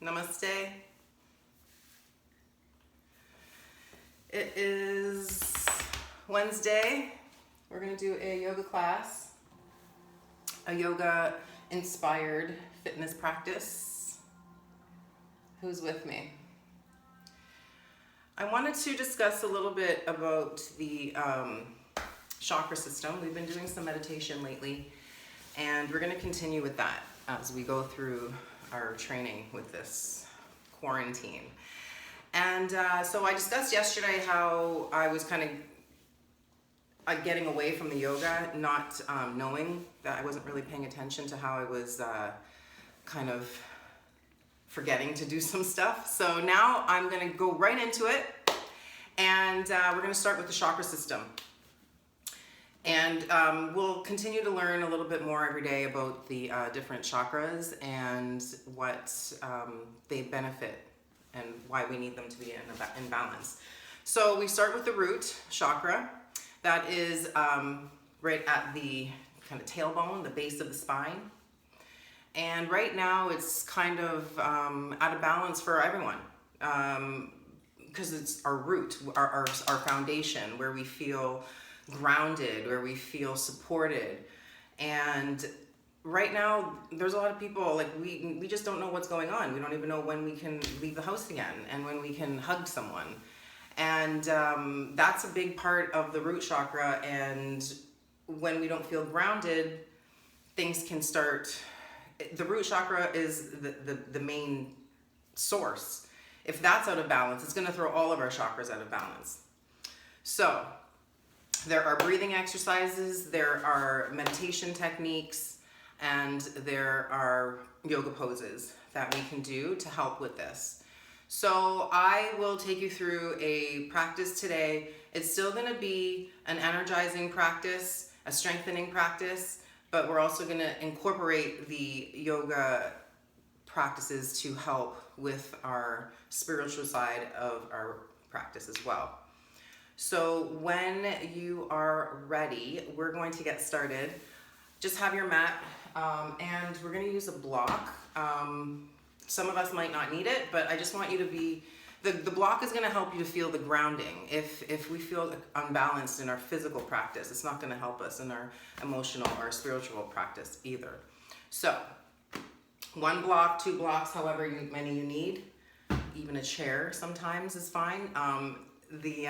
Namaste. It is Wednesday. We're going to do a yoga class, a yoga inspired fitness practice. Who's with me? I wanted to discuss a little bit about the chakra system. We've been doing some meditation lately, and we're going to continue with that as we go through our training with this quarantine. And so I discussed yesterday how I was kind of getting away from the yoga, not knowing that I wasn't really paying attention to how I was kind of forgetting to do some stuff. So now I'm going to go right into it, and we're going to start with the chakra system. And we'll continue to learn a little bit more every day about the different chakras and what they benefit and why we need them to be in balance. So we start with the root chakra. That is right at the kind of tailbone, the base of the spine. And right now it's kind of out of balance for everyone because it's our root, our foundation, where we feel grounded, where we feel supported. And right now there's a lot of people, like we just don't know what's going on. We don't even know when we can leave the house again and when we can hug someone. And that's a big part of the root chakra. And when we don't feel grounded, things can start. The root chakra is the main source. If that's out of balance, it's going to throw all of our chakras out of balance. So there are breathing exercises, there are meditation techniques, and there are yoga poses that we can do to help with this. So I will take you through a practice today. It's still going to be an energizing practice, a strengthening practice, but we're also going to incorporate the yoga practices to help with our spiritual side of our practice as well. So when you are ready, we're going to get started. Just have your mat, and we're going to use a block. Some of us might not need it, but I just want you to be, the block is going to help you to feel the grounding. If we feel unbalanced in our physical practice, it's not going to help us in our emotional or spiritual practice either. So 1 block, 2 blocks, however many you need. Even a chair sometimes is fine. The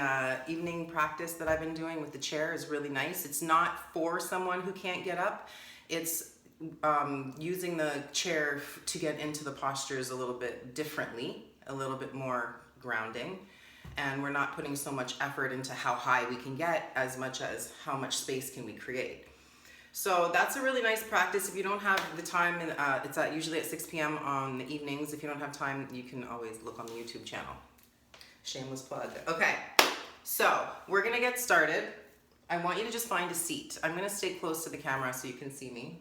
evening practice that I've been doing with the chair is really nice. It's not for someone who can't get up. It's using the chair to get into the postures a little bit differently, a little bit more grounding. And we're not putting so much effort into how high we can get as much as how much space can we create. So that's a really nice practice. If you don't have the time, it's usually at 6 p.m. on the evenings. If you don't have time, you can always look on the YouTube channel. Shameless plug. Okay, so we're gonna get started. I want you to just find a seat. I'm gonna stay close to the camera so you can see me.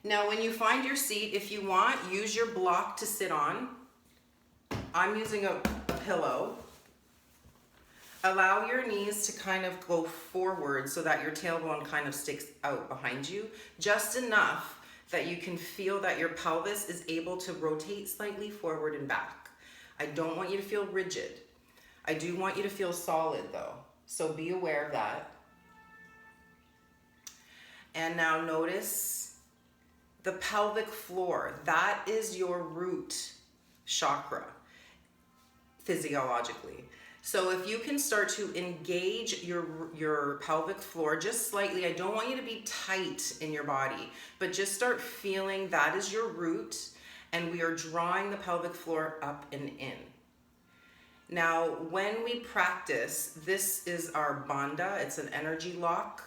Now, when you find your seat, if you want, use your block to sit on. I'm using a pillow. Allow your knees to kind of go forward so that your tailbone kind of sticks out behind you, just enough that you can feel that your pelvis is able to rotate slightly forward and back. I don't want you to feel rigid. I do want you to feel solid though, so be aware of that. And now notice the pelvic floor. That is your root chakra, physiologically. So if you can start to engage your pelvic floor just slightly, I don't want you to be tight in your body, but just start feeling that is your root, and we are drawing the pelvic floor up and in. Now, when we practice, this is our bandha. It's an energy lock.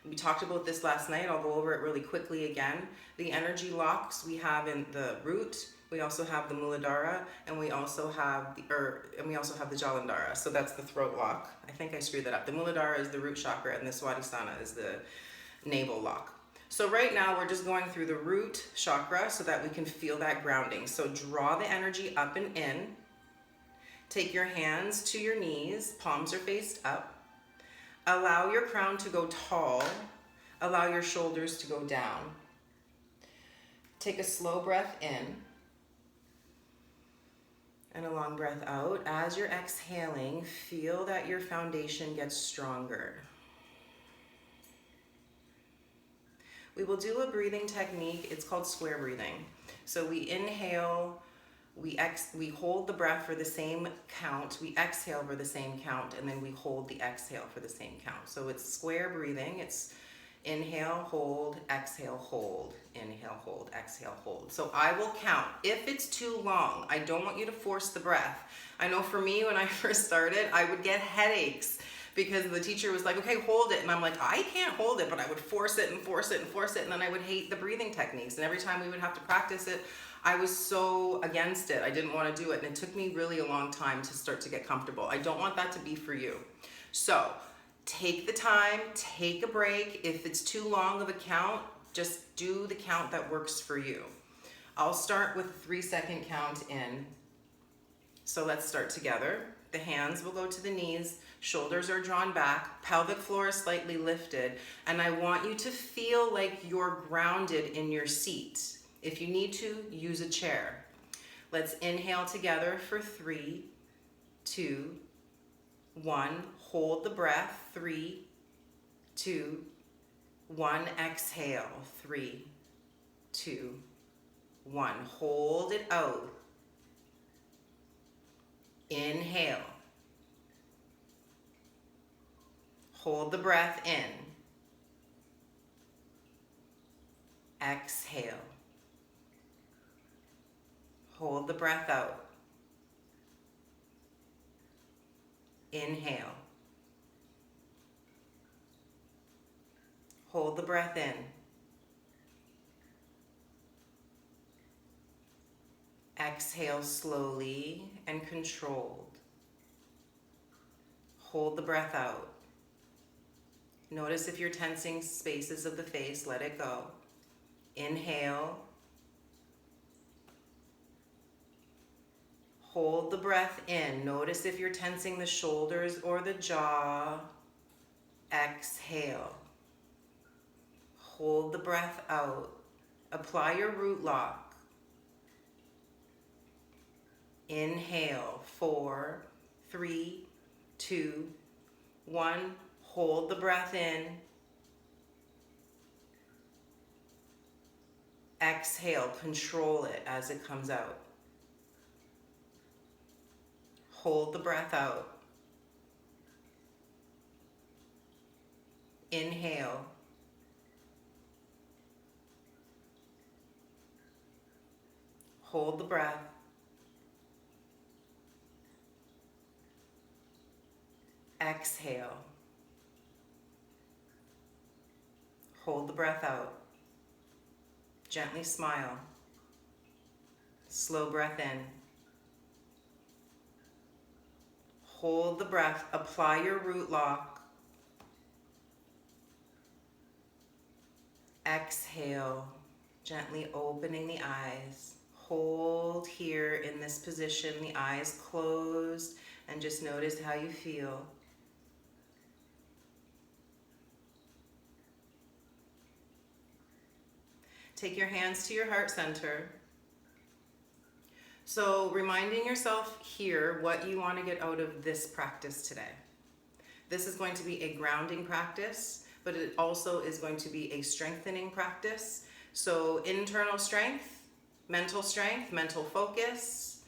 We talked about this last night. I'll go over it really quickly again. The energy locks we have in the root. We also have the Muladhara, and we also have the Jalandhara. So that's the throat lock. I think I screwed that up. The Muladhara is the root chakra, and the Swadhisthana is the navel lock. So right now we're just going through the root chakra so that we can feel that grounding. So draw the energy up and in. Take your hands to your knees, palms are faced up. Allow your crown to go tall. Allow your shoulders to go down. Take a slow breath in. And a long breath out. As you're exhaling, feel that your foundation gets stronger. We will do a breathing technique. It's called square breathing. So we inhale, we hold the breath for the same count, we exhale for the same count, and then we hold the exhale for the same count. So it's square breathing. It's inhale, hold, exhale, hold, inhale, hold, exhale, hold. So I will count. If it's too long, I don't want you to force the breath. I know for me, when I first started, I would get headaches because the teacher was like, okay, hold it. And I'm like, I can't hold it, but I would force it and force it and force it. And then I would hate the breathing techniques. And every time we would have to practice it, I was so against it. I didn't want to do it. And it took me really a long time to start to get comfortable. I don't want that to be for you. So take the time, take a break. If it's too long of a count, just do the count that works for you. I'll start with a 3-second count in. So let's start together. The hands will go to the knees, shoulders are drawn back, pelvic floor is slightly lifted, and I want you to feel like you're grounded in your seat. If you need to, use a chair. Let's inhale together for 3, 2, 1. Hold the breath. 3, 2, 1. Exhale. 3, 2, 1. Hold it out. Inhale. Hold the breath in. Exhale. Hold the breath out. Inhale. Hold the breath in. Exhale slowly and controlled. Hold the breath out. Notice if you're tensing spaces of the face, let it go. Inhale. Hold the breath in. Notice if you're tensing the shoulders or the jaw. Exhale. Hold the breath out. Apply your root lock. Inhale, 4, 3, 2, 1. Hold the breath in. Exhale, control it as it comes out. Hold the breath out. Inhale. Hold the breath. Exhale. Hold the breath out. Gently smile. Slow breath in. Hold the breath. Apply your root lock. Exhale, gently opening the eyes. Hold here in this position, the eyes closed, and just notice how you feel. Take your hands to your heart center. So reminding yourself here what you want to get out of this practice today. This is going to be a grounding practice, but it also is going to be a strengthening practice. So internal strength, mental focus,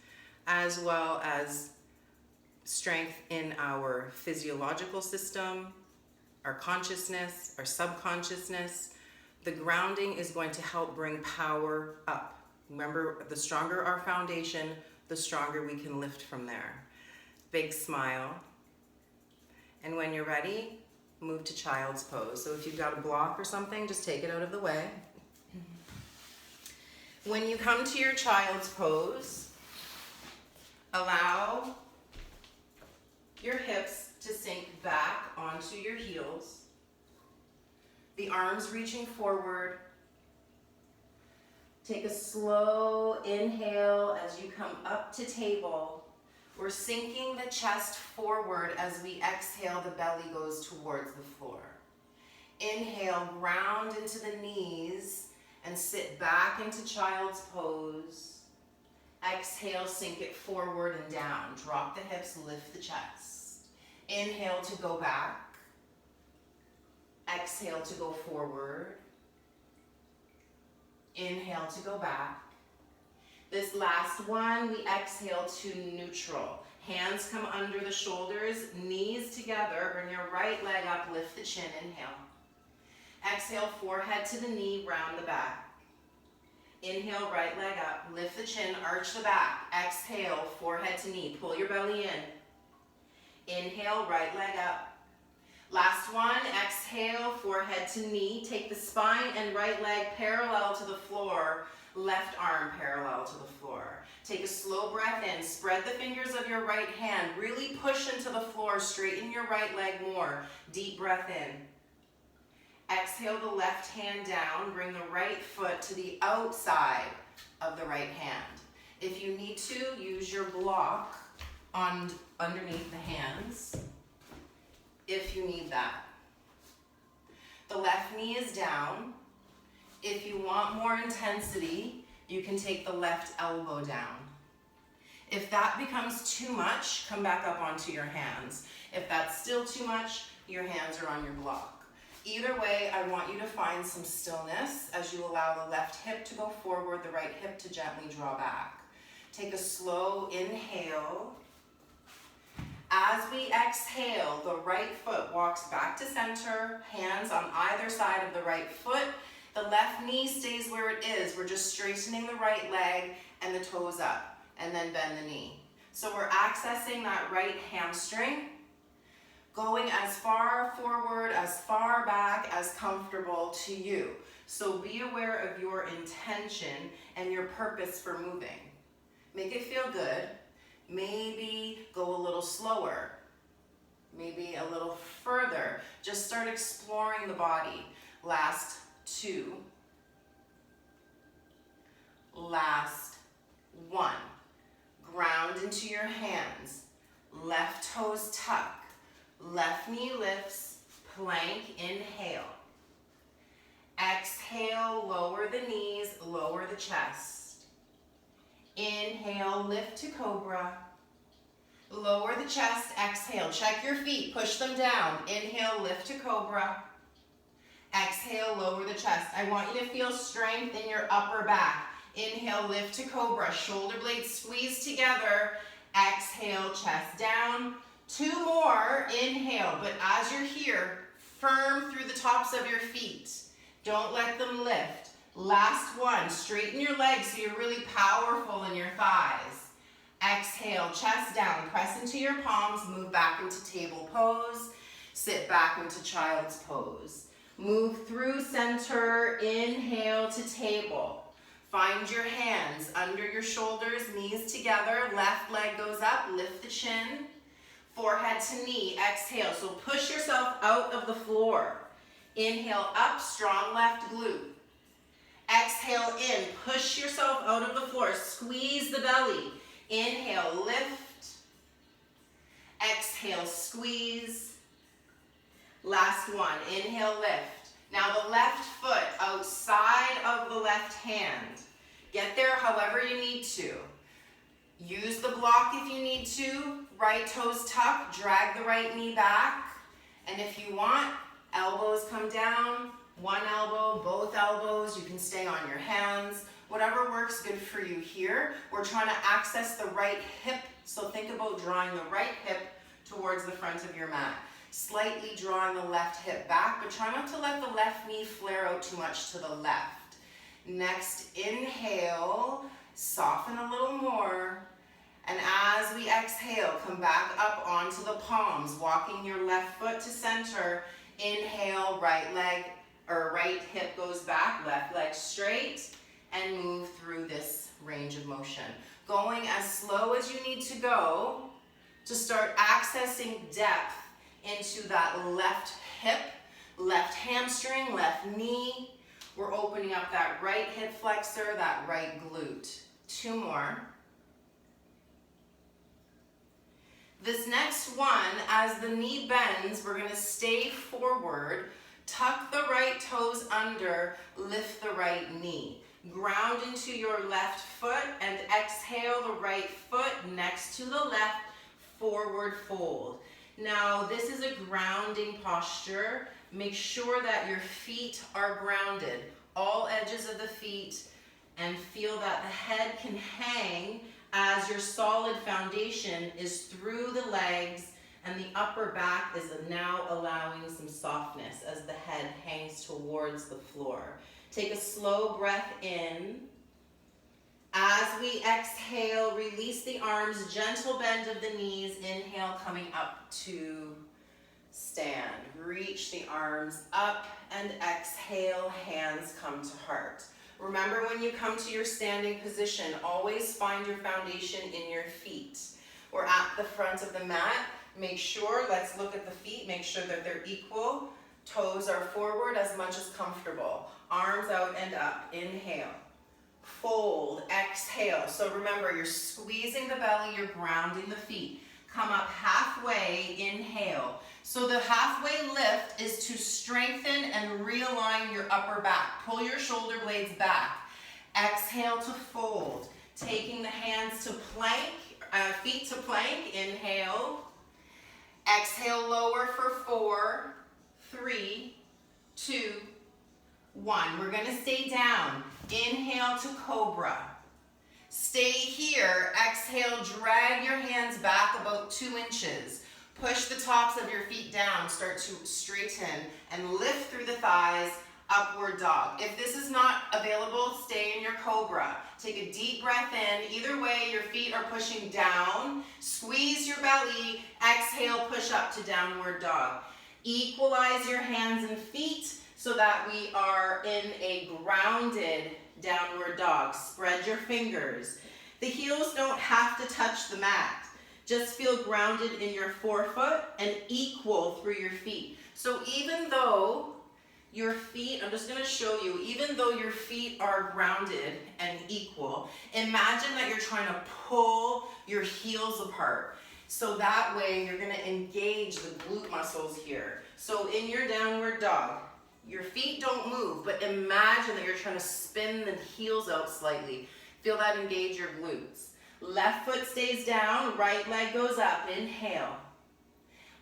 as well as strength in our physiological system, our consciousness, our subconsciousness. The grounding is going to help bring power up. Remember, the stronger our foundation, the stronger we can lift from there. Big smile. And when you're ready, move to child's pose. So if you've got a block or something, just take it out of the way. When you come to your child's pose, allow your hips to sink back onto your heels. The arms reaching forward. Take a slow inhale as you come up to table. We're sinking the chest forward as we exhale, the belly goes towards the floor. Inhale, ground into the knees and sit back into child's pose. Exhale, sink it forward and down. Drop the hips, lift the chest. Inhale to go back. Exhale to go forward. Inhale to go back. This last one, we exhale to neutral. Hands come under the shoulders, knees together. Bring your right leg up, lift the chin, inhale. Exhale, forehead to the knee, round the back. Inhale, right leg up, lift the chin, arch the back. Exhale, forehead to knee, pull your belly in. Inhale, right leg up. Last one, exhale, forehead to knee. Take the spine and right leg parallel to the floor, left arm parallel to the floor. Take a slow breath in, spread the fingers of your right hand, really push into the floor, straighten your right leg more. Deep breath in. Exhale the left hand down, bring the right foot to the outside of the right hand. If you need to, use your block underneath the hands, if you need that. The left knee is down. If you want more intensity, you can take the left elbow down. If that becomes too much, come back up onto your hands. If that's still too much, your hands are on your block. Either way, I want you to find some stillness as you allow the left hip to go forward, the right hip to gently draw back. Take a slow inhale. As we exhale, the right foot walks back to center, hands on either side of the right foot. The left knee stays where it is. We're just straightening the right leg and the toes up, and then bend the knee. So we're accessing that right hamstring, going as far forward, as far back, as comfortable to you. So be aware of your intention and your purpose for moving. Make it feel good. Maybe go a little slower, maybe a little further. Just start exploring the body. Last 2. Last 1. Ground into your hands. Left toes tuck. Left knee lifts. Plank, inhale. Exhale, lower the knees, lower the chest. Inhale, lift to cobra. Lower the chest, exhale. Check your feet, push them down. Inhale, lift to cobra. Exhale, lower the chest. I want you to feel strength in your upper back. Inhale, lift to cobra. Shoulder blades squeeze together. Exhale, chest down. 2 more. Inhale, but as you're here, firm through the tops of your feet. Don't let them lift. Last 1, straighten your legs so you're really powerful in your thighs. Exhale, chest down, press into your palms, move back into table pose, sit back into child's pose. Move through center, inhale to table. Find your hands under your shoulders, knees together, left leg goes up, lift the chin, forehead to knee, exhale. So push yourself out of the floor. Inhale up, strong left glute. Exhale in, push yourself out of the floor, squeeze the belly. Inhale, lift. Exhale, squeeze. Last 1, inhale, lift. Now the left foot outside of the left hand. Get there however you need to. Use the block if you need to. Right toes tuck, drag the right knee back. And if you want, elbows come down. 1 elbow, both elbows, you can stay on your hands. Whatever works good for you here. We're trying to access the right hip, so think about drawing the right hip towards the front of your mat. Slightly drawing the left hip back, but try not to let the left knee flare out too much to the left. Next, inhale, soften a little more. And as we exhale, come back up onto the palms, walking your left foot to center. Inhale, right leg, or right hip goes back, left leg straight, and move through this range of motion. Going as slow as you need to go to start accessing depth into that left hip, left hamstring, left knee. We're opening up that right hip flexor, that right glute. 2 more. This next one, as the knee bends, we're gonna stay forward. Tuck the right toes under, lift the right knee. Ground into your left foot and exhale the right foot next to the left, forward fold. Now this is a grounding posture. Make sure that your feet are grounded, all edges of the feet, and feel that the head can hang as your solid foundation is through the legs, and the upper back is now allowing some softness as the head hangs towards the floor. Take a slow breath in. As we exhale, release the arms, gentle bend of the knees. Inhale, coming up to stand. Reach the arms up and exhale, hands come to heart. Remember, when you come to your standing position, always find your foundation in your feet. We're at the front of the mat. Make sure, let's look at the feet, make sure that they're equal. Toes are forward as much as comfortable. Arms out and up. Inhale. Fold. Exhale. So remember, you're squeezing the belly, you're grounding the feet. Come up halfway. Inhale. So the halfway lift is to strengthen and realign your upper back. Pull your shoulder blades back. Exhale to fold. Taking the hands to plank, feet to plank. Inhale. Exhale, lower for 4, 3, 2, 1. We're going to stay down. Inhale to cobra. Stay here. Exhale, drag your hands back about 2 inches. Push the tops of your feet down. Start to straighten and lift through the thighs. Upward dog. If this is not available, stay in your cobra. Take a deep breath in. Either way, your feet are pushing down. Squeeze your belly. Exhale, push up to downward dog. Equalize your hands and feet so that we are in a grounded downward dog. Spread your fingers. The heels don't have to touch the mat. Just feel grounded in your forefoot and equal through your feet. So even though your feet, I'm just going to show you, even though your feet are grounded and equal, imagine that you're trying to pull your heels apart. So that way you're going to engage the glute muscles here. So in your downward dog, your feet don't move, but imagine that you're trying to spin the heels out slightly. Feel that engage your glutes. Left foot stays down, right leg goes up. Inhale.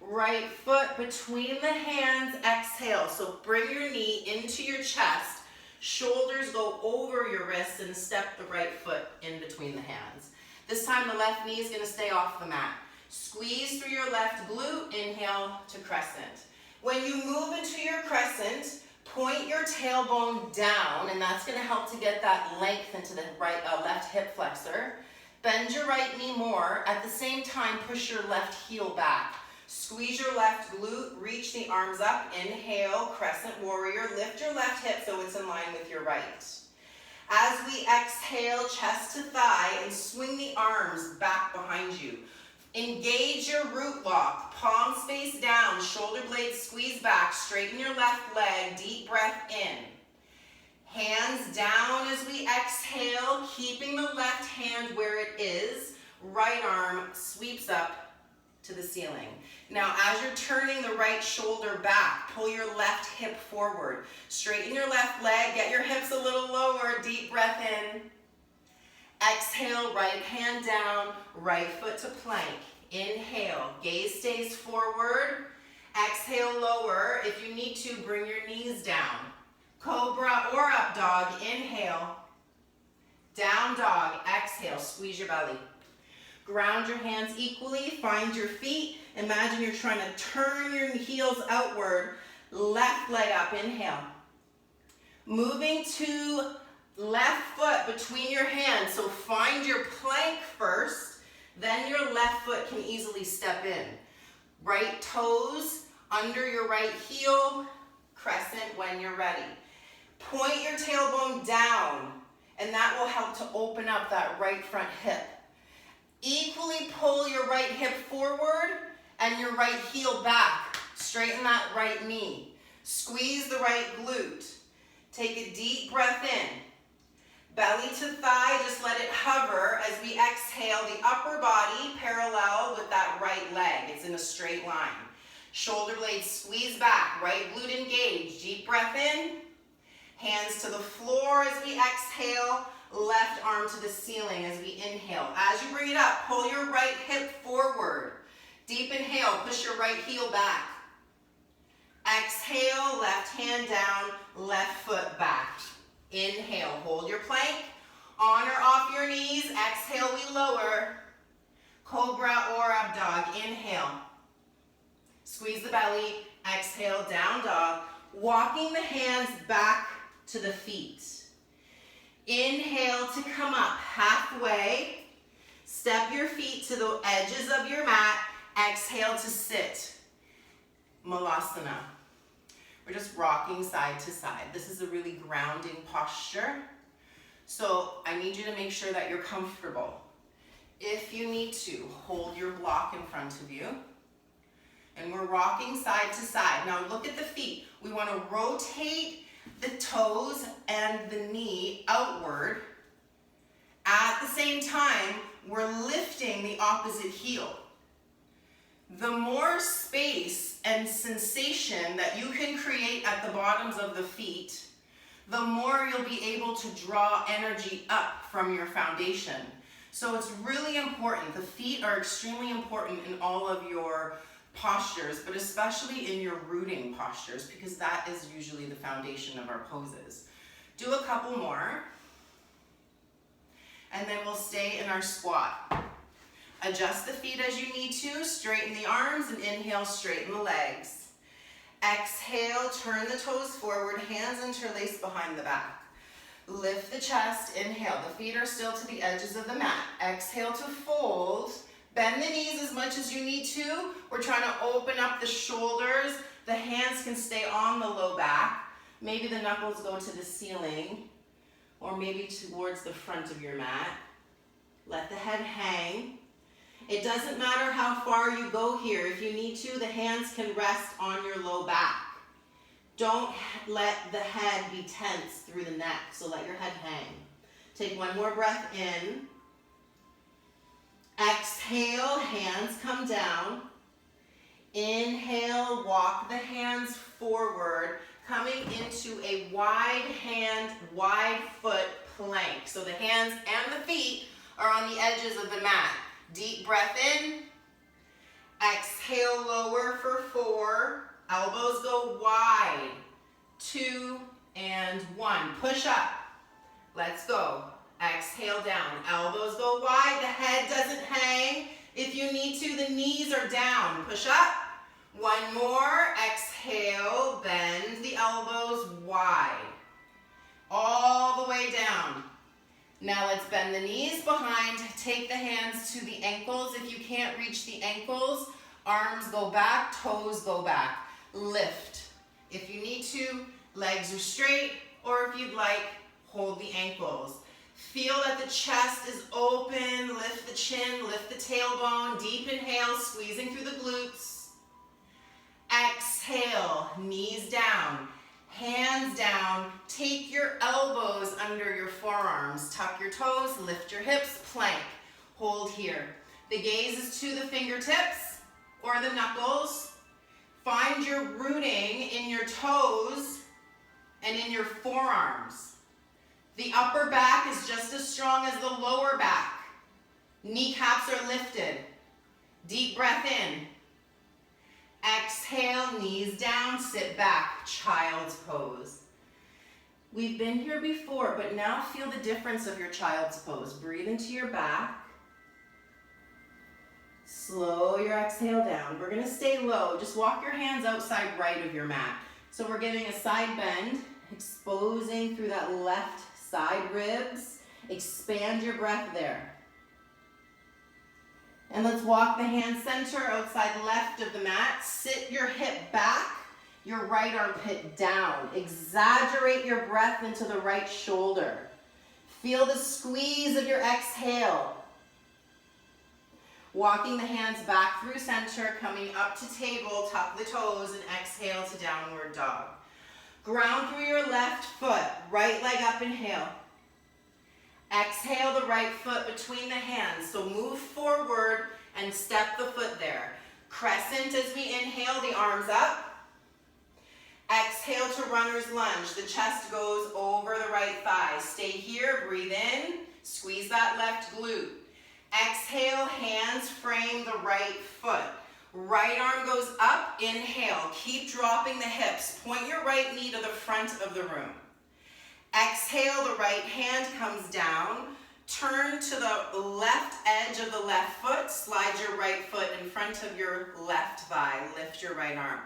Right foot between the hands, exhale. So bring your knee into your chest. Shoulders go over your wrists and step the right foot in between the hands. This time the left knee is going to stay off the mat. Squeeze through your left glute. Inhale to crescent. When you move into your crescent, point your tailbone down, and that's going to help to get that length into the left hip flexor. Bend your right knee more. At the same time, push your left heel back. Squeeze your left glute, reach the arms up. Inhale, crescent warrior. Lift your left hip so it's in line with your right. As we exhale, chest to thigh, and swing the arms back behind you. Engage your root lock. Palms face down, shoulder blades squeeze back. Straighten your left leg, deep breath in. Hands down as we exhale, keeping the left hand where it is. Right arm sweeps up to the ceiling. Now, as you're turning the right shoulder back, pull your left hip forward. Straighten your left leg, get your hips a little lower, deep breath in. Exhale, right hand down, right foot to plank. Inhale, gaze stays forward. Exhale, lower. If you need to, bring your knees down. Cobra or up dog, inhale. Down dog, exhale, squeeze your belly. Ground your hands equally, find your feet. Imagine you're trying to turn your heels outward. Left leg up, inhale. Moving to left foot between your hands. So find your plank first, then your left foot can easily step in. Right toes under your right heel, crescent when you're ready. Point your tailbone down, and that will help to open up that right front hip. Equally pull your right hip forward and your right heel back. Straighten that right knee. Squeeze the right glute. Take a deep breath in. Belly to thigh, just let it hover as we exhale. The upper body parallel with that right leg. It's in a straight line. Shoulder blades squeeze back. Right glute engaged. Deep breath in. Hands to the floor as we exhale. Left arm to the ceiling as we inhale. As you bring it up, pull your right hip forward. Deep inhale, push your right heel back. Exhale, left hand down, left foot back. Inhale, hold your plank. On or off your knees. Exhale, we lower. Cobra or up dog. Inhale. Squeeze the belly. Exhale, down dog. Walking the hands back to the feet. Inhale to come up halfway. Step your feet to the edges of your mat. Exhale to sit. Malasana. We're just rocking side to side. This is a really grounding posture. So I need you to make sure that you're comfortable. If you need to, hold your block in front of you. And we're rocking side to side. Now look at the feet. We want to rotate the toes and the knee outward. At the same time, we're lifting the opposite heel. The more space and sensation that you can create at the bottoms of the feet, the more you'll be able to draw energy up from your foundation. So it's really important. The feet are extremely important in all of your postures, but especially in your rooting postures, because that is usually the foundation of our poses. Do a couple more, and then we'll stay in our squat. Adjust the feet as you need to, straighten the arms, and inhale, straighten the legs. Exhale, turn the toes forward, hands interlaced behind the back. Lift the chest, inhale. The feet are still to the edges of the mat. Exhale to fold. Bend the knees as much as you need to. We're trying to open up the shoulders. The hands can stay on the low back. Maybe the knuckles go to the ceiling, or maybe towards the front of your mat. Let the head hang. It doesn't matter how far you go here. If you need to, the hands can rest on your low back. Don't let the head be tense through the neck, so let your head hang. Take one more breath in. Exhale, hands come down. Inhale, walk the hands forward, coming into a wide hand, wide foot plank. So the hands and the feet are on the edges of the mat. Deep breath in. Exhale, lower for 4. Elbows go wide. 2 and 1. Push up. Let's go. Exhale down. Elbows go wide. The head doesn't hang. If you need to, the knees are down. Push up. 1 more. Exhale. Bend the elbows wide. All the way down. Now let's bend the knees behind. Take the hands to the ankles. If you can't reach the ankles, arms go back, toes go back. Lift. If you need to, legs are straight, or if you'd like, hold the ankles. Feel that the chest is open. Lift the chin, lift the tailbone. Deep inhale, squeezing through the glutes. Exhale, knees down. Hands down, take your elbows under your forearms, tuck your toes, lift your hips, plank. Hold here. The gaze is to the fingertips or the knuckles. Find your rooting in your toes and in your forearms. The upper back is just as strong as the lower back. Kneecaps are lifted. Deep breath in. Exhale, knees down, sit back, child's pose. We've been here before, but now feel the difference of your child's pose. Breathe into your back. Slow your exhale down. We're gonna stay low. Just walk your hands outside right of your mat. So we're getting a side bend, exposing through that left side ribs. Expand your breath there. And let's walk the hand center outside left of the mat. Sit your hip back, your right armpit down. Exaggerate your breath into the right shoulder. Feel the squeeze of your exhale. Walking the hands back through center, coming up to table, tuck the toes, and exhale to downward dog. Ground through your left foot, right leg up, inhale. Exhale the right foot between the hands. So move forward and step the foot there. Crescent as we inhale, the arms up. Exhale to runner's lunge. The chest goes over the right thigh. Stay here, breathe in, squeeze that left glute. Exhale, hands frame the right foot. Right arm goes up, inhale. Keep dropping the hips. Point your right knee to the front of the room. Exhale, the right hand comes down. Turn to the left edge of the left foot. Slide your right foot in front of your left thigh. Lift your right arm.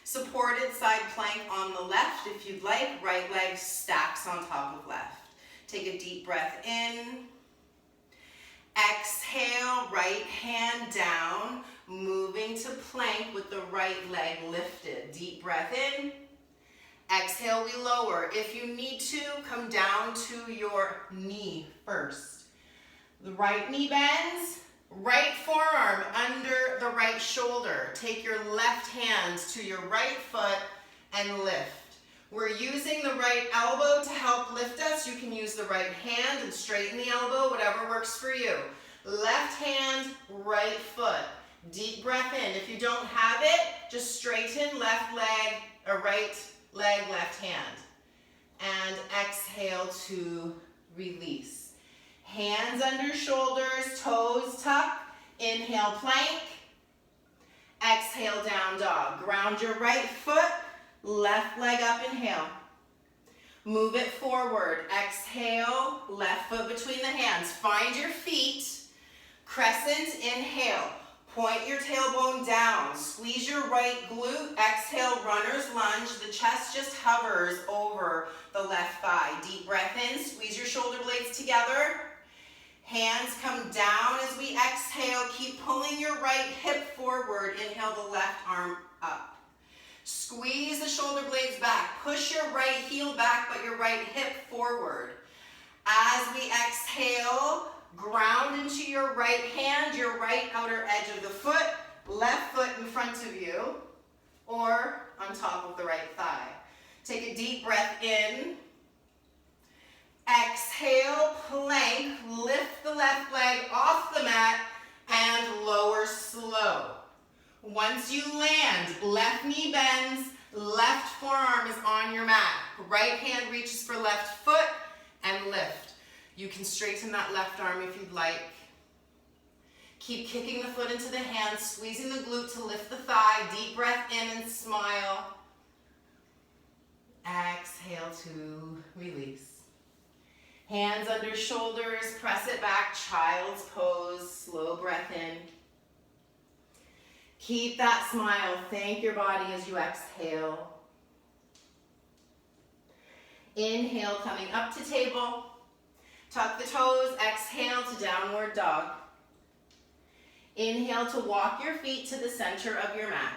Supported side plank on the left. If you'd like, right leg stacks on top of left. Take a deep breath in. Exhale, right hand down. Moving to plank with the right leg lifted. Deep breath in. Exhale, we lower. If you need to, come down to your knee first. The right knee bends, right forearm under the right shoulder. Take your left hand to your right foot and lift. We're using the right elbow to help lift us. You can use the right hand and straighten the elbow, whatever works for you. Left hand, right foot. Deep breath in. If you don't have it, just straighten left leg or right leg, left hand. And exhale to release. Hands under shoulders, toes tuck. Inhale, plank. Exhale, down dog. Ground your right foot, left leg up, inhale. Move it forward. Exhale, left foot between the hands. Find your feet. Crescent, inhale. Point your tailbone down. Squeeze your right glute. Exhale, runner's lunge. The chest just hovers over the left thigh. Deep breath in. Squeeze your shoulder blades together. Hands come down as we exhale. Keep pulling your right hip forward. Inhale the left arm up. Squeeze the shoulder blades back. Push your right heel back, but your right hip forward. As we exhale, ground into your right hand, your right outer edge of the foot, left foot in front of you, or on top of the right thigh. Take a deep breath in. Exhale, plank, lift the left leg off the mat and lower slow. Once you land, left knee bends, left forearm is on your mat. Right hand reaches for left foot and lift. You can straighten that left arm if you'd like. Keep kicking the foot into the hand, squeezing the glute to lift the thigh. Deep breath in and smile. Exhale to release. Hands under shoulders, press it back, child's pose, slow breath in. Keep that smile, thank your body as you exhale. Inhale, coming up to table. Tuck the toes, exhale to downward dog. Inhale to walk your feet to the center of your mat.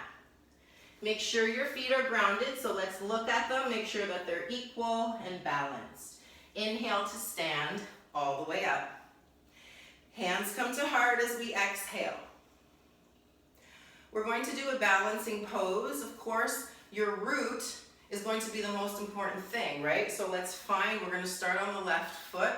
Make sure your feet are grounded, so let's look at them, make sure that they're equal and balanced. Inhale to stand all the way up. Hands come to heart as we exhale. We're going to do a balancing pose. Of course, your root is going to be the most important thing, right? So let's find, we're going to start on the left foot.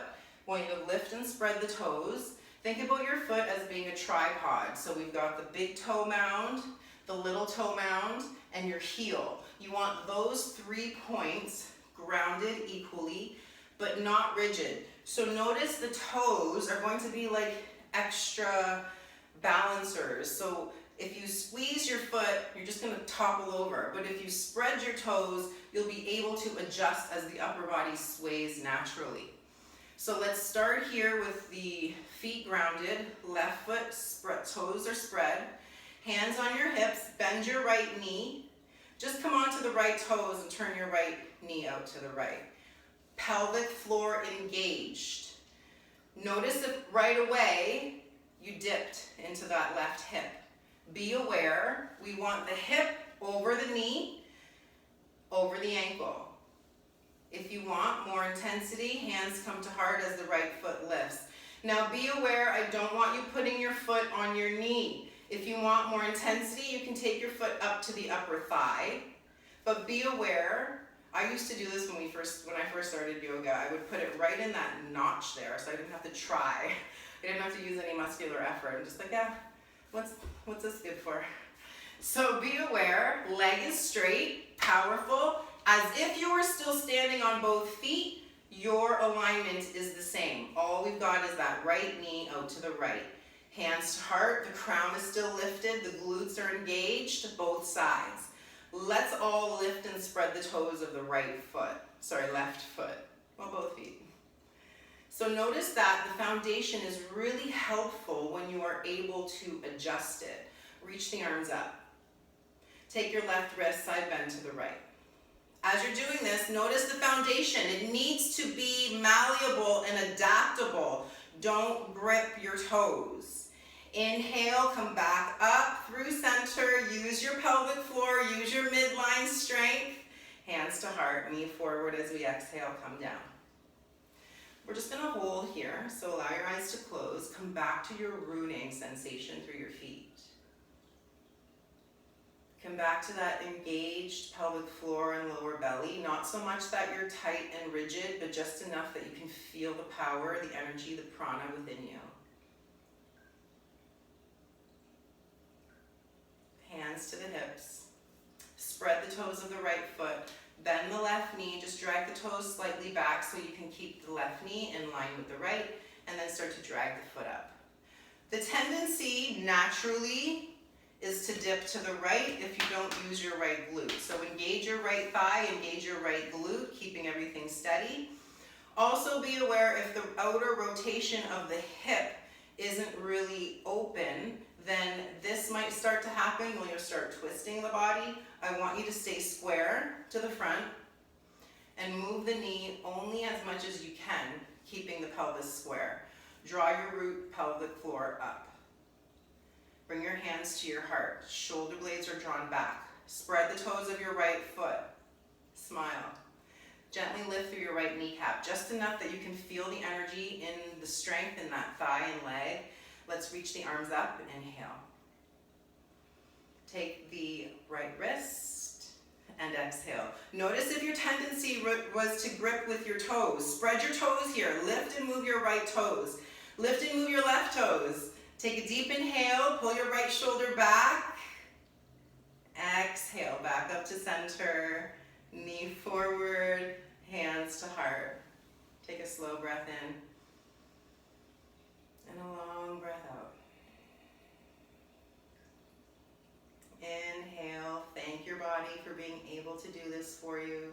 I want you to lift and spread the toes. Think about your foot as being a tripod. So we've got the big toe mound, the little toe mound, and your heel. You want those 3 points grounded equally, but not rigid. So notice the toes are going to be like extra balancers. So if you squeeze your foot, you're just going to topple over. But if you spread your toes, you'll be able to adjust as the upper body sways naturally. So let's start here with the feet grounded, left foot, toes are spread, hands on your hips, bend your right knee. Just come onto the right toes and turn your right knee out to the right. Pelvic floor engaged. Notice if right away you dipped into that left hip. Be aware, we want the hip over the knee, over the ankle. If you want more intensity, hands come to heart as the right foot lifts. Now be aware, I don't want you putting your foot on your knee. If you want more intensity, you can take your foot up to the upper thigh. But be aware, I used to do this when I first started yoga. I would put it right in that notch there, so I didn't have to try. I didn't have to use any muscular effort. I'm just like, yeah, what's this good for? So be aware, leg is straight, powerful, as if you were still standing on both feet. Your alignment is the same. All we've got is that right knee out to the right. Hands to heart, the crown is still lifted, the glutes are engaged, both sides. Let's all lift and spread the toes of the left foot. Well, both feet. So notice that the foundation is really helpful when you are able to adjust it. Reach the arms up. Take your left wrist, side bend to the right. As you're doing this, notice the foundation. It needs to be malleable and adaptable. Don't grip your toes. Inhale, come back up through center. Use your pelvic floor, use your midline strength. Hands to heart, knee forward as we exhale, come down. We're just gonna hold here, so allow your eyes to close. Come back to your rooting sensation through your feet. Come back to that engaged pelvic floor and lower belly. Not so much that you're tight and rigid, but just enough that you can feel the power, the energy, the prana within you. Hands to the hips. Spread the toes of the right foot. Bend the left knee. Just drag the toes slightly back so you can keep the left knee in line with the right, and then start to drag the foot up. The tendency naturally is to dip to the right if you don't use your right glute. So engage your right thigh, engage your right glute, keeping everything steady. Also be aware if the outer rotation of the hip isn't really open, then this might start to happen when you start twisting the body. I want you to stay square to the front and move the knee only as much as you can, keeping the pelvis square. Draw your root pelvic floor up. Bring your hands to your heart. Shoulder blades are drawn back. Spread the toes of your right foot. Smile. Gently lift through your right kneecap, just enough that you can feel the energy in the strength in that thigh and leg. Let's reach the arms up. Inhale. Take the right wrist and exhale. Notice if your tendency was to grip with your toes. Spread your toes here. Lift and move your right toes. Lift and move your left toes. Take a deep inhale, pull your right shoulder back. Exhale, back up to center. Knee forward, hands to heart. Take a slow breath in and a long breath out. Inhale, thank your body for being able to do this for you.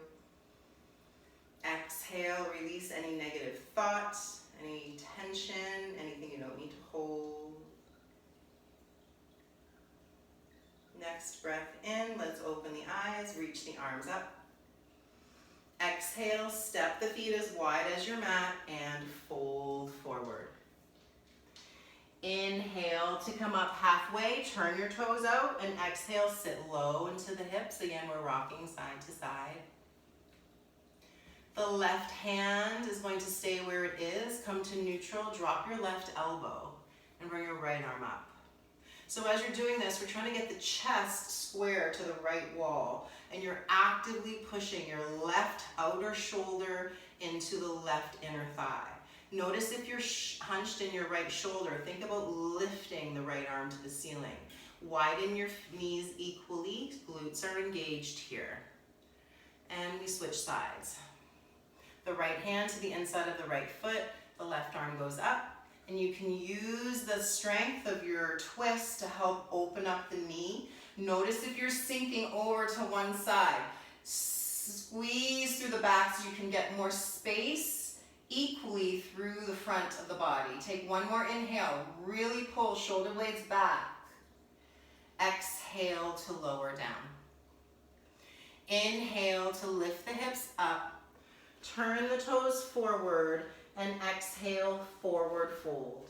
Exhale, release any negative thoughts, any tension, anything you don't need to hold. Next breath in, let's open the eyes, reach the arms up. Exhale, step the feet as wide as your mat and fold forward. Inhale to come up halfway, turn your toes out, and exhale, sit low into the hips. Again, we're rocking side to side. The left hand is going to stay where it is. Come to neutral, drop your left elbow, and bring your right arm up. So as you're doing this, we're trying to get the chest square to the right wall, and you're actively pushing your left outer shoulder into the left inner thigh. Notice if you're hunched in your right shoulder, think about lifting the right arm to the ceiling. Widen your knees equally, glutes are engaged here. And we switch sides. The right hand to the inside of the right foot, the left arm goes up. And you can use the strength of your twist to help open up the knee. Notice if you're sinking over to one side. Squeeze through the back so you can get more space equally through the front of the body. Take one more inhale. Really pull shoulder blades back. Exhale to lower down. Inhale to lift the hips up. Turn the toes forward. And exhale, forward fold.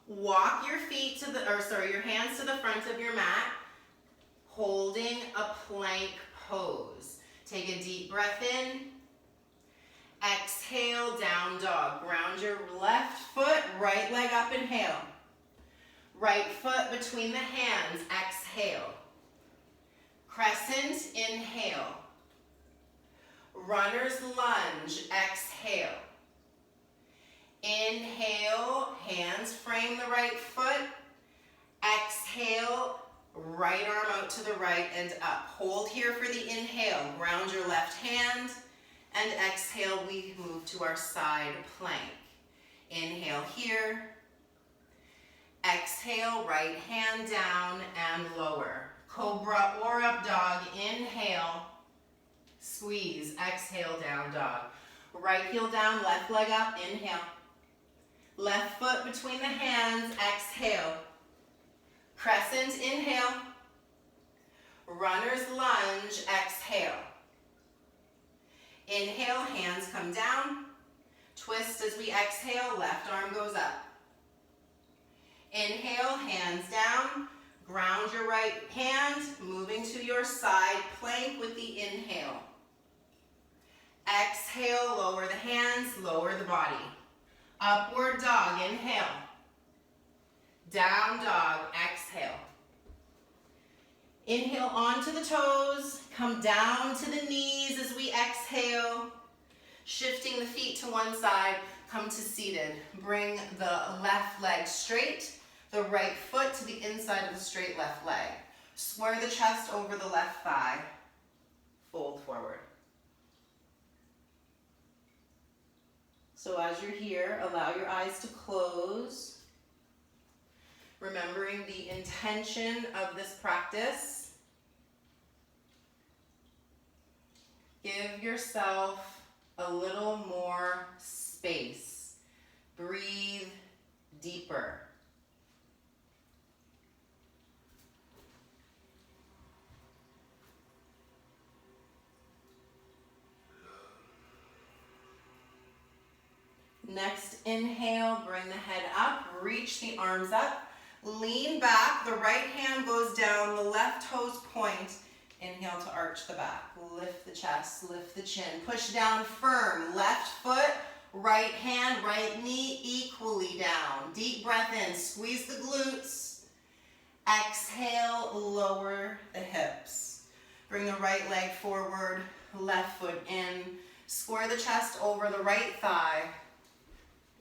Walk your feet to your hands to the front of your mat, holding a plank pose. Take a deep breath in. Exhale, down dog. Ground your left foot, right leg up, inhale. Right foot between the hands, exhale. Crescent, inhale. Runner's lunge, exhale. Inhale, hands frame the right foot. Exhale, Right arm out to the right and up. Hold here for the inhale. Ground your left hand. And exhale, we move to our side plank. Inhale here. Exhale, right hand down and lower. Cobra or up dog. Inhale. Squeeze. Exhale, down dog. Right heel down, left leg up. Inhale. Left foot between the hands. Exhale. Crescent. Inhale. Runner's lunge. Exhale. Inhale, hands come down. Twist as we exhale, left arm goes up. Inhale, hands down. Ground your right hand, moving to your side plank with the inhale. Exhale, lower the hands, lower the body. Upward dog, inhale. Down dog, exhale. Inhale onto the toes, come down to the knees as we exhale. Shifting the feet to one side, come to seated. Bring the left leg straight, the right foot to the inside of the straight left leg. Square the chest over the left thigh. Fold forward. So as you're here, allow your eyes to close. Remembering the intention of this practice. Give yourself a little more space. Breathe deeper. Next inhale, bring the head up, reach the arms up. Lean back, the right hand goes down, the left toes point. Inhale to arch the back. Lift the chest, lift the chin. Push down firm. Left foot, right hand, right knee equally down. Deep breath in, squeeze the glutes. Exhale, lower the hips. Bring the right leg forward, left foot in. Square the chest over the right thigh.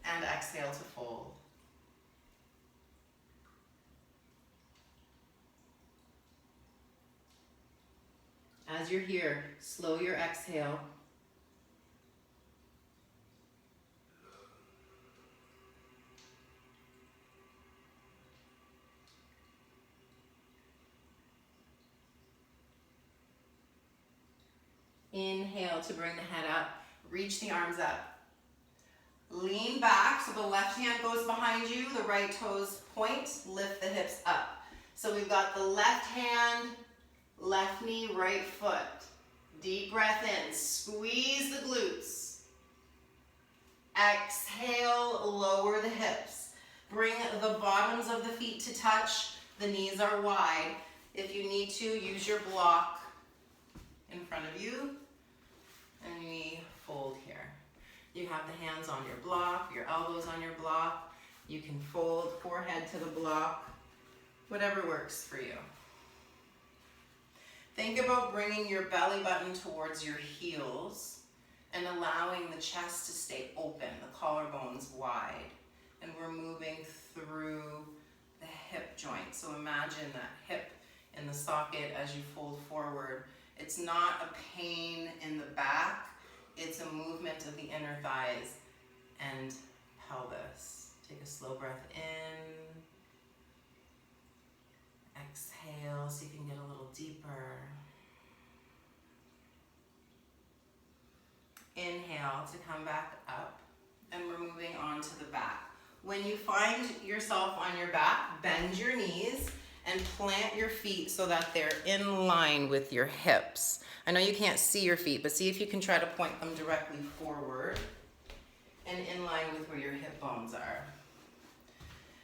And exhale to fold. As you're here, slow your exhale. Inhale to bring the head up. Reach the arms up. Lean back so the left hand goes behind you, the right toes point. Lift the hips up. So we've got the left hand, left knee, right foot. Deep breath in. Squeeze the glutes. Exhale, lower the hips. Bring the bottoms of the feet to touch. The knees are wide. If you need to, use your block in front of you. And we fold here. You have the hands on your block, your elbows on your block. You can fold forehead to the block. Whatever works for you. Think about bringing your belly button towards your heels and allowing the chest to stay open, the collarbones wide. And we're moving through the hip joint. So imagine that hip in the socket as you fold forward. It's not a pain in the back, it's a movement of the inner thighs and pelvis. Take a slow breath in. Exhale so you can get a little deeper. Inhale to come back up, and we're moving on to the back. When you find yourself on your back, bend your knees and plant your feet so that they're in line with your hips. I know you can't see your feet, but see if you can try to point them directly forward and in line with where your hip bones are.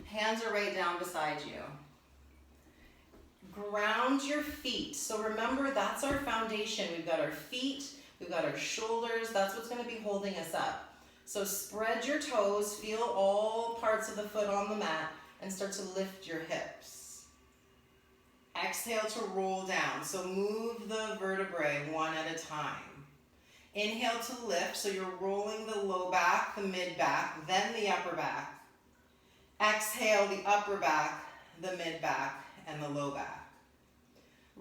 Hands are right down beside you. Ground your feet. So remember, that's our foundation. We've got our feet, we've got our shoulders. That's what's going to be holding us up. So spread your toes, feel all parts of the foot on the mat, and start to lift your hips. Exhale to roll down. So move the vertebrae one at a time. Inhale to lift. So you're rolling the low back, the mid back, then the upper back. Exhale the upper back, the mid back, and the low back.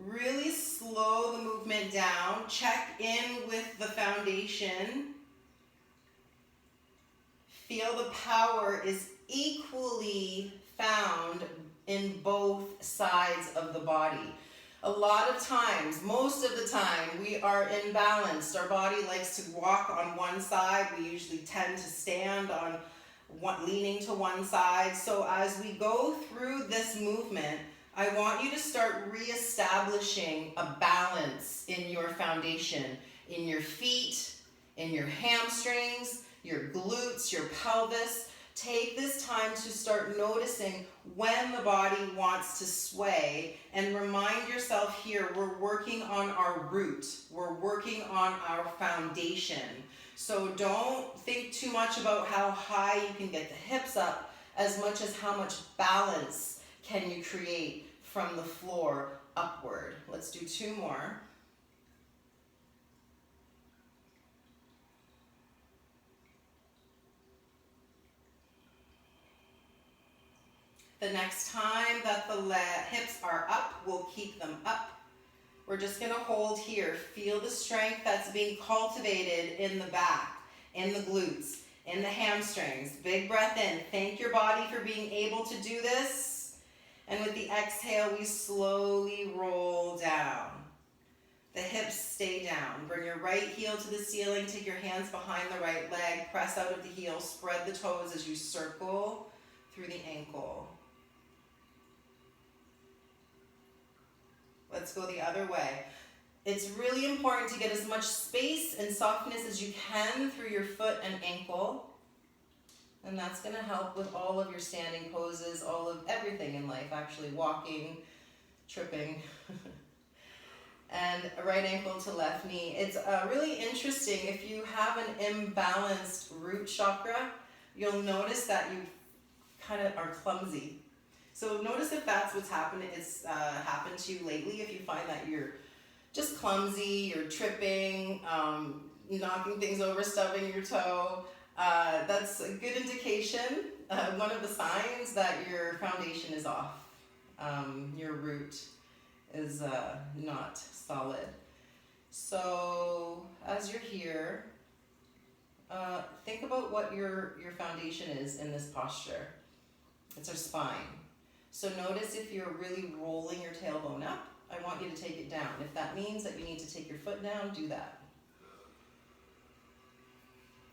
Really slow the movement down. Check in with the foundation. Feel the power is equally found in both sides of the body. A lot of times, most of the time, we are imbalanced. Our body likes to walk on one side. We usually tend to stand on one, leaning to one side. So as we go through this movement, I want you to start reestablishing a balance in your foundation, in your feet, in your hamstrings, your glutes, your pelvis. Take this time to start noticing when the body wants to sway, and remind yourself here, we're working on our root. We're working on our foundation. So don't think too much about how high you can get the hips up, as much as how much balance can you create from the floor upward. Let's do 2 more. The next time that the hips are up, we'll keep them up. We're just gonna hold here. Feel the strength that's being cultivated in the back, in the glutes, in the hamstrings. Big breath in. Thank your body for being able to do this. And with the exhale, we slowly roll down. The hips stay down. Bring your right heel to the ceiling. Take your hands behind the right leg. Press out of the heel. Spread the toes as you circle through the ankle. Let's go the other way. It's really important to get as much space and softness as you can through your foot and ankle. And that's going to help with all of your standing poses, all of everything in life, actually walking, tripping. And right ankle to left knee. It's really interesting. If you have an imbalanced root chakra, you'll notice that you kind of are clumsy. So notice if that's what's happened to you lately. If you find that you're just clumsy, you're tripping, knocking things over, stubbing your toe, that's a good indication, one of the signs that your foundation is off. Your root is not solid. So as you're here, think about what your foundation is in this posture. It's our spine. So notice if you're really rolling your tailbone up, I want you to take it down. If that means that you need to take your foot down, do that.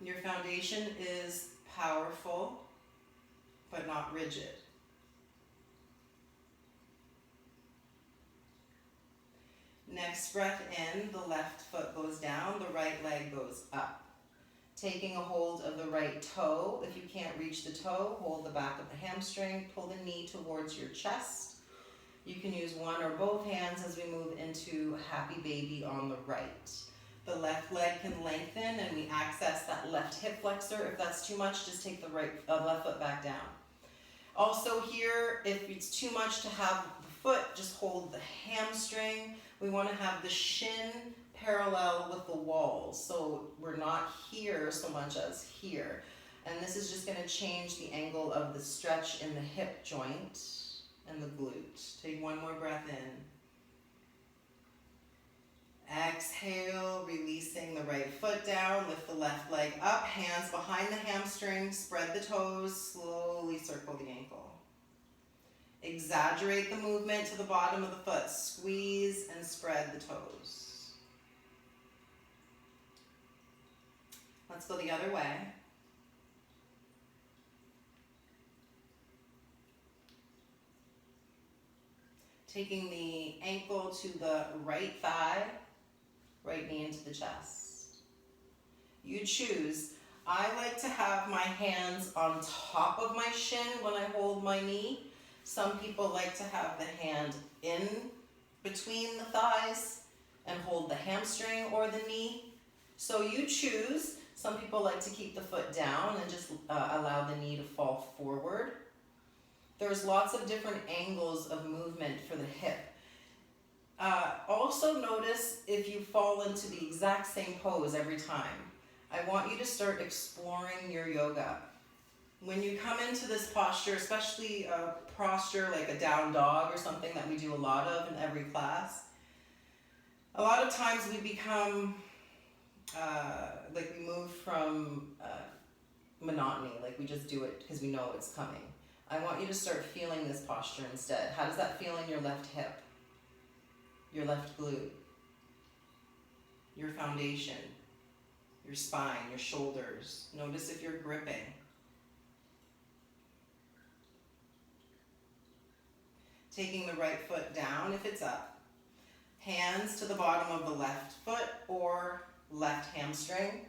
Your foundation is powerful, but not rigid. Next breath in, the left foot goes down, the right leg goes up. Taking a hold of the right toe. If you can't reach the toe, hold the back of the hamstring, pull the knee towards your chest. You can use one or both hands as we move into happy baby on the right. The left leg can lengthen and we access that left hip flexor. If that's too much, just take the left foot back down. Also here, if it's too much to have the foot, just hold the hamstring. We want to have the shin parallel with the walls, so we're not here so much as here. And this is just going to change the angle of the stretch in the hip joint and the glute. Take one more breath in. Exhale, releasing the right foot down, lift the left leg up, hands behind the hamstring, spread the toes, slowly circle the ankle. Exaggerate the movement to the bottom of the foot, squeeze and spread the toes. Let's go the other way. Taking the ankle to the right thigh, right knee into the chest. You choose. I like to have my hands on top of my shin when I hold my knee. Some people like to have the hand in between the thighs and hold the hamstring or the knee. So you choose. Some people like to keep the foot down and just allow the knee to fall forward. There's lots of different angles of movement for the hip. Also notice if you fall into the exact same pose every time. I want you to start exploring your yoga. When you come into this posture, especially a posture like a down dog or something that we do a lot of in every class, A lot of times we become, like we move from monotony, like we just do it because we know it's coming. I want you to start feeling this posture instead. How does that feel in your left hip, your left glute, your foundation, your spine, your shoulders? Notice if you're gripping. Taking the right foot down if it's up. Hands to the bottom of the left foot or left hamstring.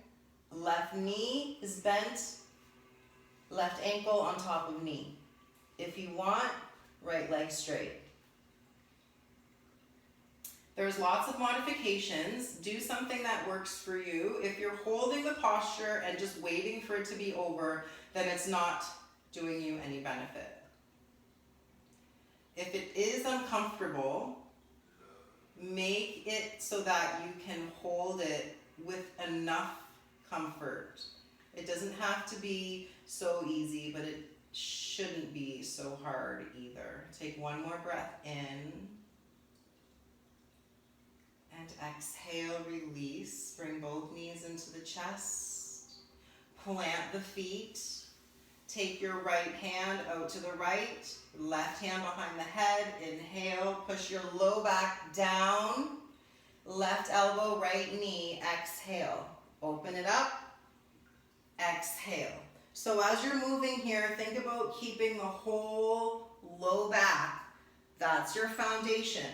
Left knee is bent. Left ankle on top of knee. If you want, right leg straight. There's lots of modifications. Do something that works for you. If you're holding the posture and just waiting for it to be over, then it's not doing you any benefit. If it is uncomfortable, make it so that you can hold it with enough comfort. It doesn't have to be so easy, but it shouldn't be so hard either. Take one more breath in. And exhale, release. Bring both knees into the chest. Plant the feet. Take your right hand out to the right. Left hand behind the head. Inhale, push your low back down. Left elbow, right knee. Exhale. Open it up. Exhale. So as you're moving here, think about keeping the whole low back, that's your foundation,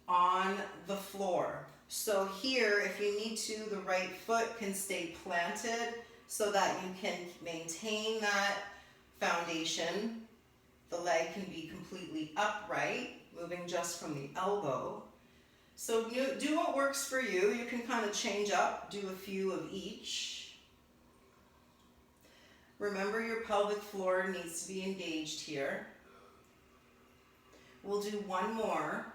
on the floor. So here, if you need to, the right foot can stay planted so that you can maintain that foundation. The leg can be completely upright, moving just from the elbow. So do what works for you. You can kind of change up, do a few of each. Remember, your pelvic floor needs to be engaged here. We'll do one more.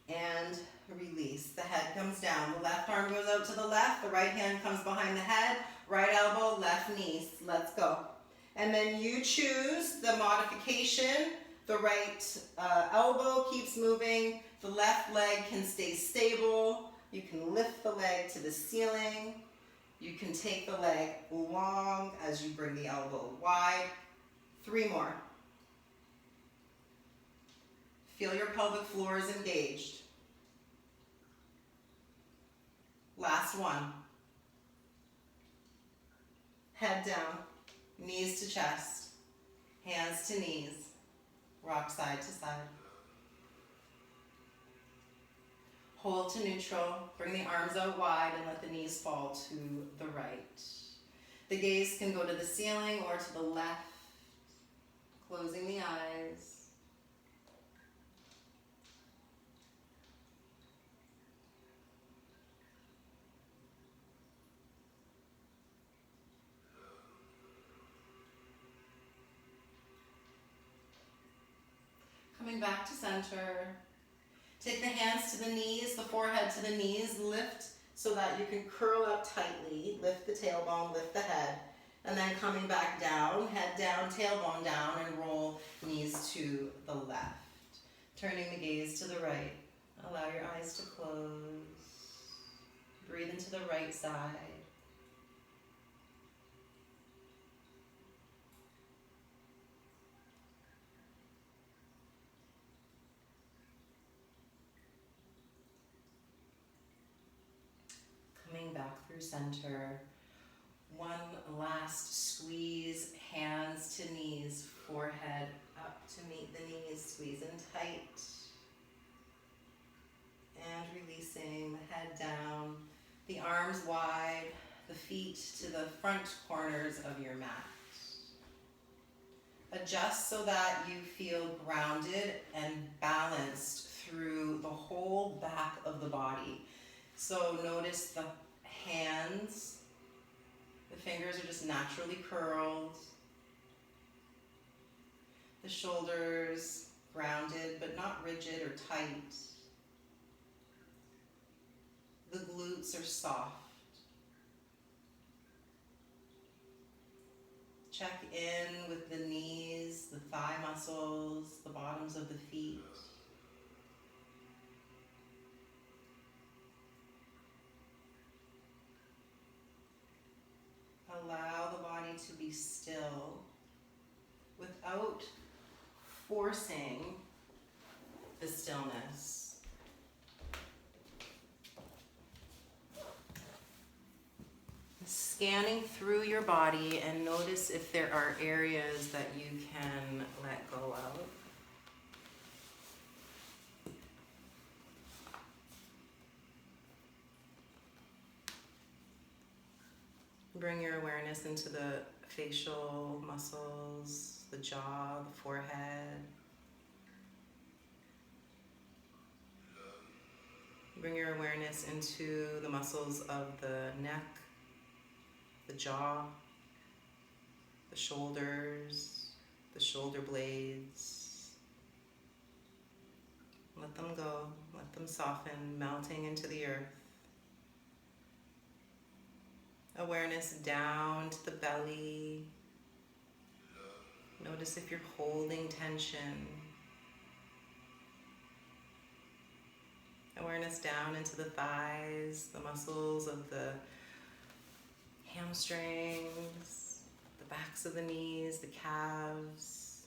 And release. The head comes down. The left arm goes out to the left. The right hand comes behind the head. Right elbow, left knee. Let's go. And then you choose the modification. The right elbow keeps moving. The left leg can stay stable. You can lift the leg to the ceiling. You can take the leg long as you bring the elbow wide. 3 more. Feel your pelvic floor is engaged. Last one. Head down, knees to chest, hands to knees, rock side to side. Hold to neutral, bring the arms out wide and let the knees fall to the right. The gaze can go to the ceiling or to the left, closing the eyes. Coming back to center. Take the hands to the knees, the forehead to the knees. Lift so that you can curl up tightly. Lift the tailbone, lift the head. And then coming back down, head down, tailbone down, and roll knees to the left. Turning the gaze to the right. Allow your eyes to close. Breathe into the right side. Coming back through center. One last squeeze, hands to knees, forehead up to meet the knees, squeeze in tight. And releasing, the head down, the arms wide, the feet to the front corners of your mat. Adjust so that you feel grounded and balanced through the whole back of the body. So notice the hands, the fingers are just naturally curled. The shoulders grounded but not rigid or tight. The glutes are soft. Check in with the knees, the thigh muscles, the bottoms of the feet. to be still without forcing the stillness. Scanning through your body, and notice if there are areas that you can let go of. Bring your awareness into the facial muscles, the jaw, the forehead. Bring your awareness into the muscles of the neck, the jaw, the shoulders, the shoulder blades. Let them go, let them soften, melting into the earth. Awareness down to the belly. Notice if you're holding tension. Awareness down into the thighs, the muscles of the hamstrings, the backs of the knees, the calves.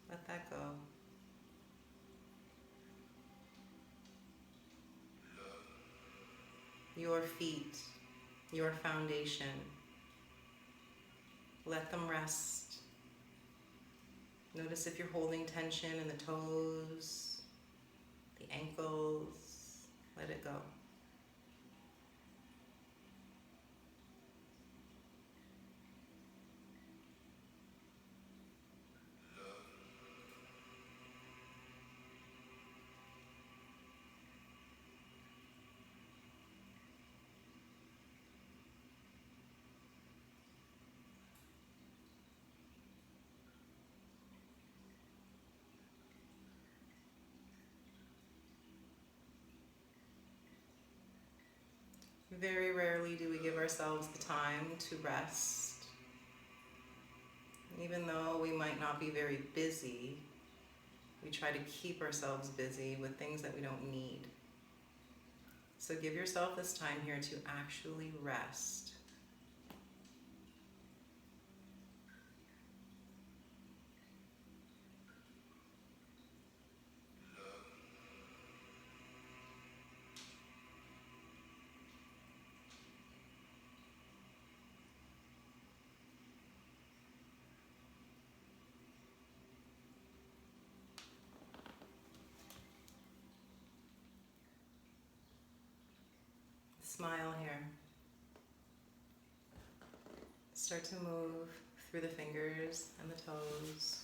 Let that go. Your feet, your foundation. Let them rest. Notice if you're holding tension in the toes, the ankles. Let it go. Very rarely do we give ourselves the time to rest. Even though we might not be very busy, we try to keep ourselves busy with things that we don't need. So give yourself this time here to actually rest. Smile here. Start to move through the fingers and the toes,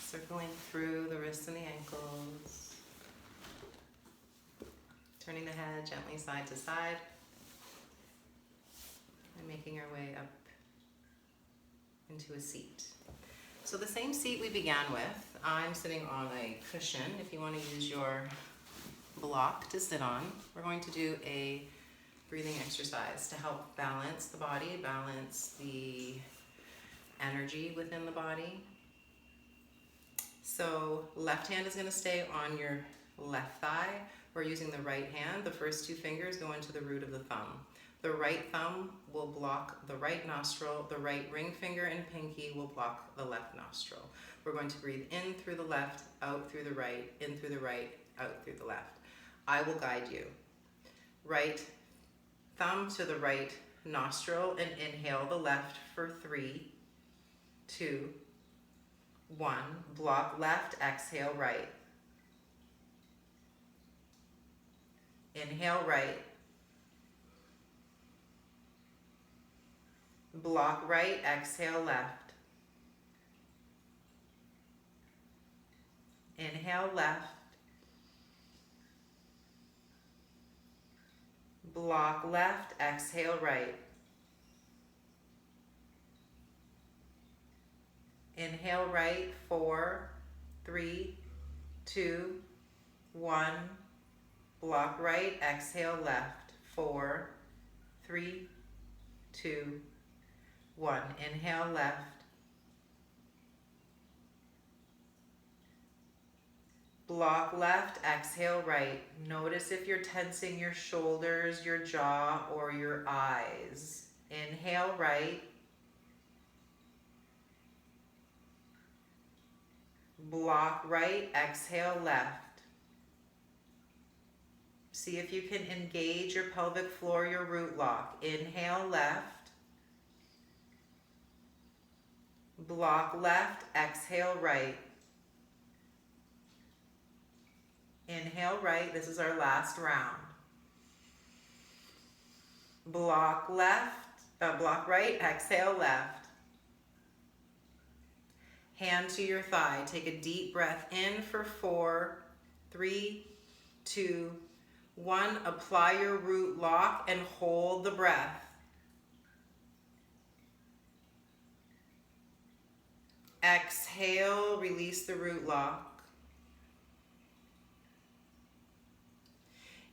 circling through the wrists and the ankles, turning the head gently side to side, and making our way up into a seat. So the same seat we began with, I'm sitting on a cushion. If you want to use your block to sit on, we're going to do a breathing exercise to help balance the body, balance the energy within the body. So left hand is going to stay on your left thigh. We're using the right hand. The first two fingers go into the root of the thumb. The right thumb will block the right nostril. The right ring finger and pinky will block the left nostril. We're going to breathe in through the left, out through the right, in through the right, out through the left. I will guide you. Right thumb to the right nostril and inhale the left for 3, 2, 1. Block left, exhale right. Inhale right. Block right, exhale left. Inhale left. Block left, exhale right. Inhale right, 4, 3, 2, 1. Block right, exhale left, 4, 3, 2, 1. Inhale left. Block left, exhale right. Notice if you're tensing your shoulders, your jaw, or your eyes. Inhale right. Block right, exhale left. See if you can engage your pelvic floor, your root lock. Inhale left. Block left, exhale right. Inhale right, this is our last round. Block right, exhale left. Hand to your thigh. Take a deep breath in for 4, 3, 2, 1. Apply your root lock and hold the breath. Exhale, release the root lock.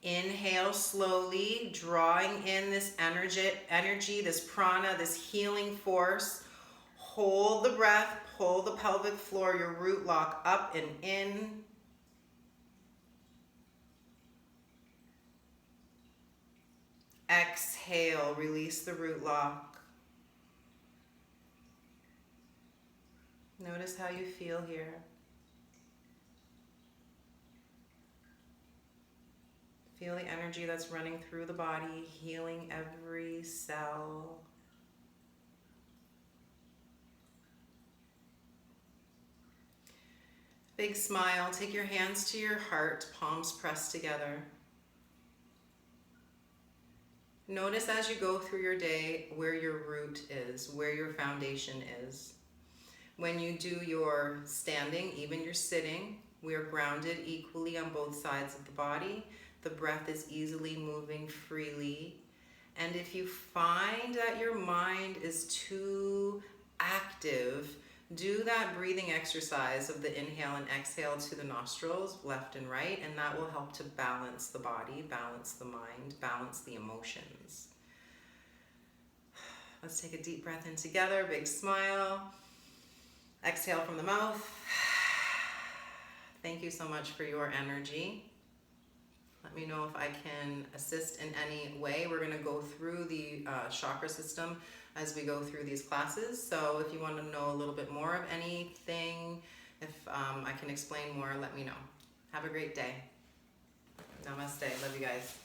Inhale slowly, drawing in this energy, this prana, this healing force. Hold the breath, pull the pelvic floor, your root lock up and in. Exhale, release the root lock. Notice how you feel here. Feel the energy that's running through the body, healing every cell. Big smile. Take your hands to your heart, palms pressed together. Notice as you go through your day where your root is, where your foundation is. When you do your standing, even your sitting, we are grounded equally on both sides of the body. The breath is easily moving freely. And if you find that your mind is too active, do that breathing exercise of the inhale and exhale to the nostrils, left and right, and that will help to balance the body, balance the mind, balance the emotions. Let's take a deep breath in together, big smile. Exhale from the mouth. Thank you so much for your energy. Let me know if I can assist in any way. We're going to go through the chakra system as we go through these classes. So if you want to know a little bit more of anything, if I can explain more, let me know. Have a great day. Namaste. Love you guys.